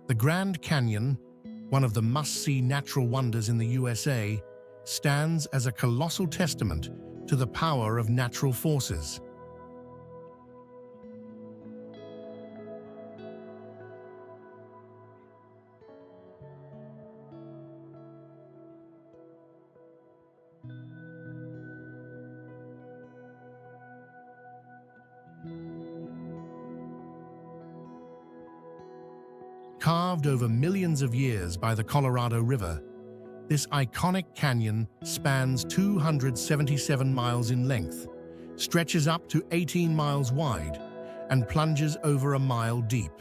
The Grand Canyon, one of the must-see natural wonders in the USA, stands as a colossal testament to the power of natural forces. Carved over millions of years by the Colorado River, this iconic canyon spans 277 miles in length, stretches up to 18 miles wide, and plunges over a mile deep.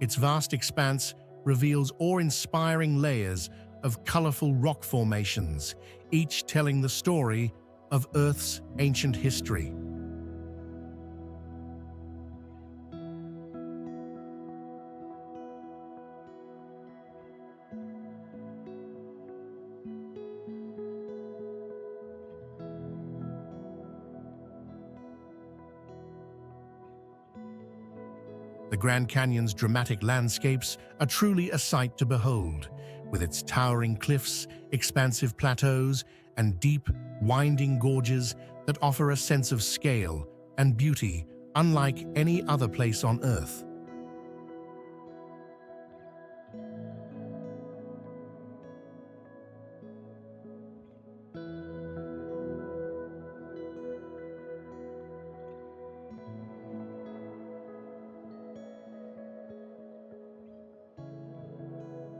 Its vast expanse reveals awe-inspiring layers of colorful rock formations, each telling the story of Earth's ancient history. The Grand Canyon's dramatic landscapes are truly a sight to behold, with its towering cliffs, expansive plateaus, and deep, winding gorges that offer a sense of scale and beauty unlike any other place on Earth.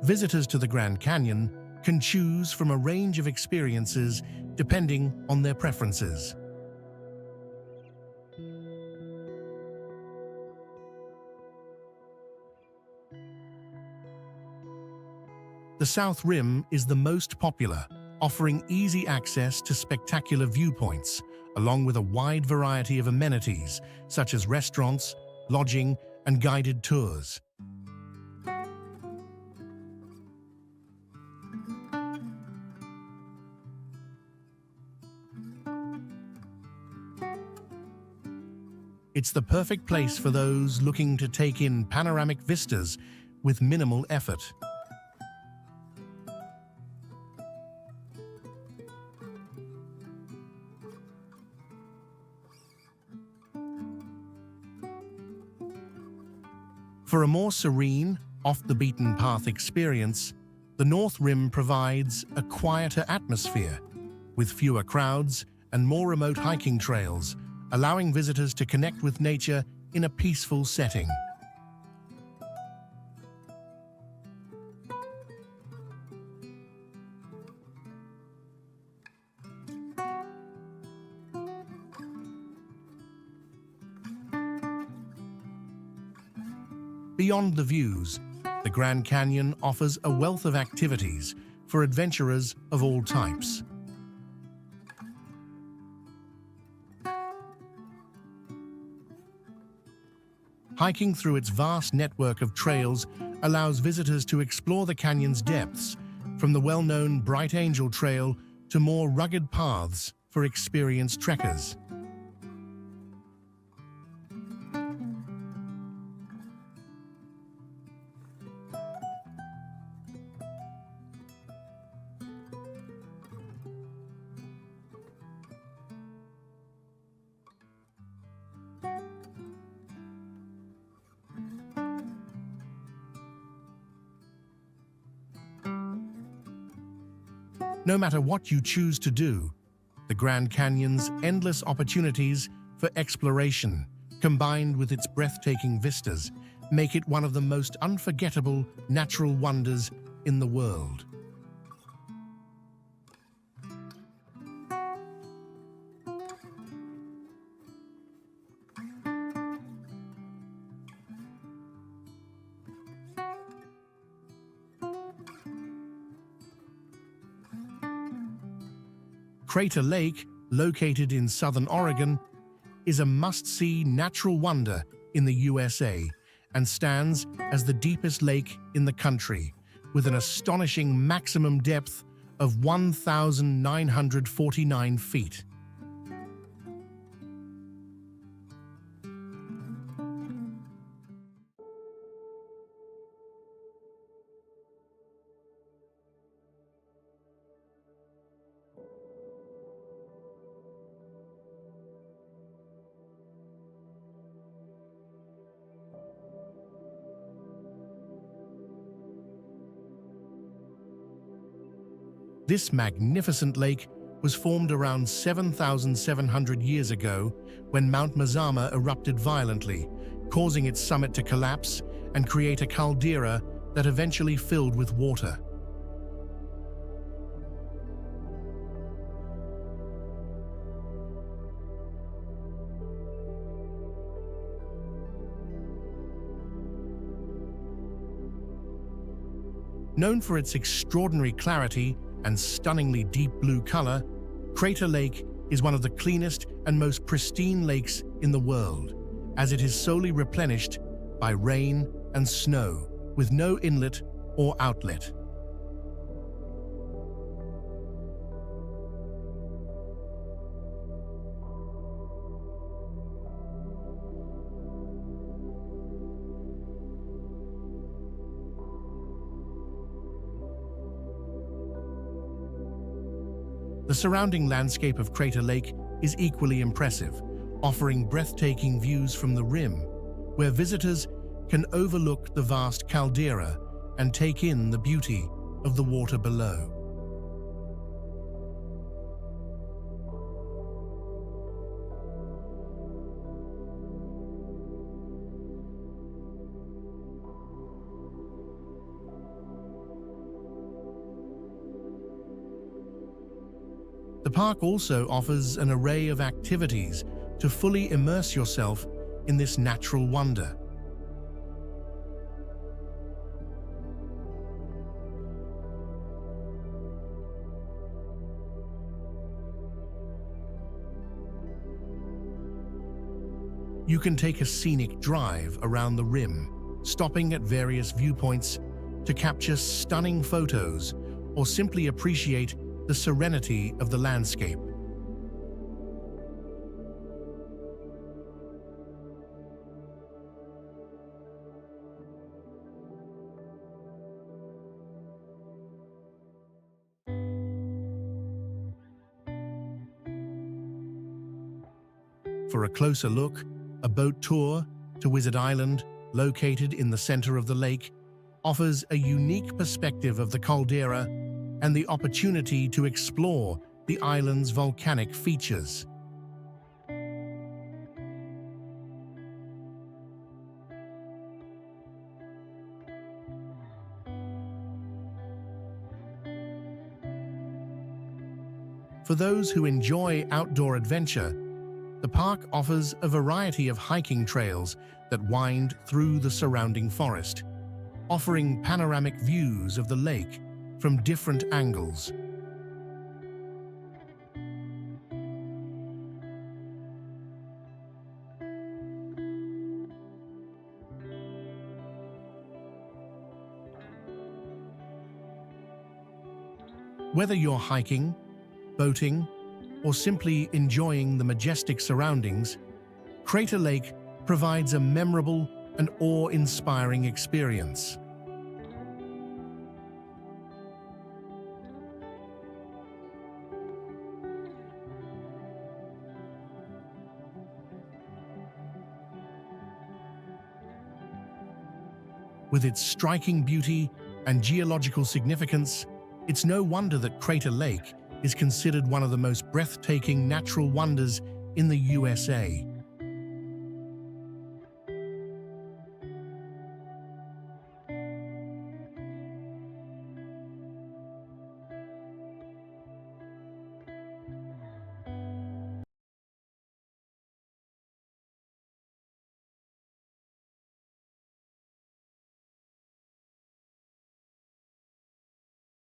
Visitors to the Grand Canyon can choose from a range of experiences depending on their preferences. The South Rim is the most popular, offering easy access to spectacular viewpoints, along with a wide variety of amenities such as restaurants, lodging, and guided tours. It's the perfect place for those looking to take in panoramic vistas with minimal effort. For a more serene, off-the-beaten-path experience, the North Rim provides a quieter atmosphere, with fewer crowds and more remote hiking trails, allowing visitors to connect with nature in a peaceful setting. Beyond the views, the Grand Canyon offers a wealth of activities for adventurers of all types. Hiking through its vast network of trails allows visitors to explore the canyon's depths, from the well-known Bright Angel Trail to more rugged paths for experienced trekkers. No matter what you choose to do, the Grand Canyon's endless opportunities for exploration, combined with its breathtaking vistas, make it one of the most unforgettable natural wonders in the world. Crater Lake, located in southern Oregon, is a must-see natural wonder in the USA and stands as the deepest lake in the country, with an astonishing maximum depth of 1,949 feet. This magnificent lake was formed around 7,700 years ago when Mount Mazama erupted violently, causing its summit to collapse and create a caldera that eventually filled with water. Known for its extraordinary clarity and stunningly deep blue color, Crater Lake is one of the cleanest and most pristine lakes in the world, as it is solely replenished by rain and snow, with no inlet or outlet. The surrounding landscape of Crater Lake is equally impressive, offering breathtaking views from the rim, where visitors can overlook the vast caldera and take in the beauty of the water below. The park also offers an array of activities to fully immerse yourself in this natural wonder. You can take a scenic drive around the rim, stopping at various viewpoints to capture stunning photos or simply appreciate the serenity of the landscape. For a closer look, a boat tour to Wizard Island, located in the center of the lake, offers a unique perspective of the caldera and the opportunity to explore the island's volcanic features. For those who enjoy outdoor adventure, the park offers a variety of hiking trails that wind through the surrounding forest, offering panoramic views of the lake from different angles. Whether you're hiking, boating, or simply enjoying the majestic surroundings, Crater Lake provides a memorable and awe-inspiring experience. With its striking beauty and geological significance, it's no wonder that Crater Lake is considered one of the most breathtaking natural wonders in the USA.